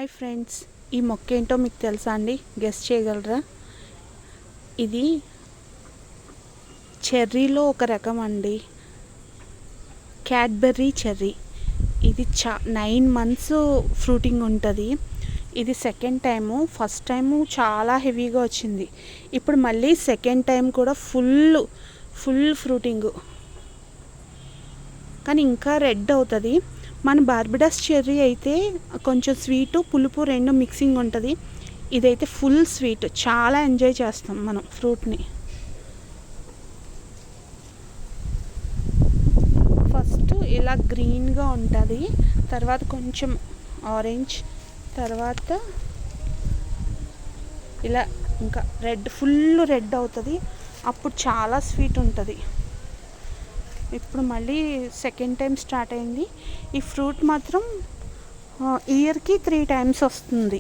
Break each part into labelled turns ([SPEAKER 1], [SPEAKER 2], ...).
[SPEAKER 1] Hi friends, ఈ మొక్క ఏంటో మీకు తెలుసా అండి? గెస్ చేయగలరా? ఇది చెర్రీలో ఒక రకం అండి, క్యాడ్బెర్రీ చెర్రీ. ఇది 9 months ఫ్రూటింగ్ ఉంటుంది. ఇది సెకండ్ టైము. ఫస్ట్ టైము చాలా హెవీగా వచ్చింది. ఇప్పుడు మళ్ళీ సెకండ్ టైం కూడా ఫుల్ ఫ్రూటింగు, కానీ ఇంకా రెడ్ అవుతుంది. మన బార్బడోస్ చెర్రీ అయితే కొంచెం స్వీటు పులుపు రెండు మిక్సింగ్ ఉంటుంది. ఇదైతే ఫుల్ స్వీట్. చాలా ఎంజాయ్ చేస్తాం మనం ఫ్రూట్ని. ఫస్ట్ ఇలా గ్రీన్గా ఉంటుంది, తర్వాత కొంచెం ఆరెంజ్, తర్వాత ఇలా ఇంకా ఫుల్ రెడ్ అవుతుంది. అప్పుడు చాలా స్వీట్ ఉంటుంది. ఇప్పుడు మళ్ళీ సెకండ్ టైం స్టార్ట్ అయింది. ఈ ఫ్రూట్ మాత్రం ఇయర్కి 3 times వస్తుంది.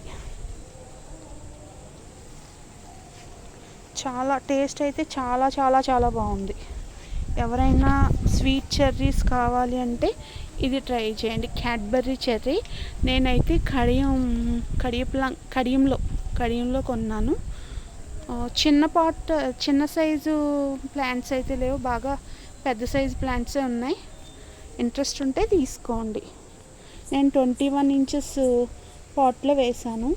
[SPEAKER 1] చాలా టేస్ట్ అయితే చాలా బాగుంది. ఎవరైనా స్వీట్ చెర్రీస్ కావాలి అంటే ఇది ట్రై చేయండి, క్యాడ్బెర్రీ చెర్రీ. నేనైతే కడియంలో కొన్నాను. చిన్న సైజు ప్లాంట్స్ అయితే లేవు, బాగా పెద్ద సైజు ప్లాంట్సే ఉన్నాయి. ఇంట్రెస్ట్ ఉంటే తీసుకోండి. నేను 21 inches పాట్లో వేసాను.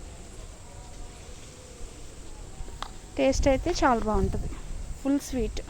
[SPEAKER 1] టేస్ట్ అయితే చాలా బాగుంటుంది, ఫుల్ స్వీట్.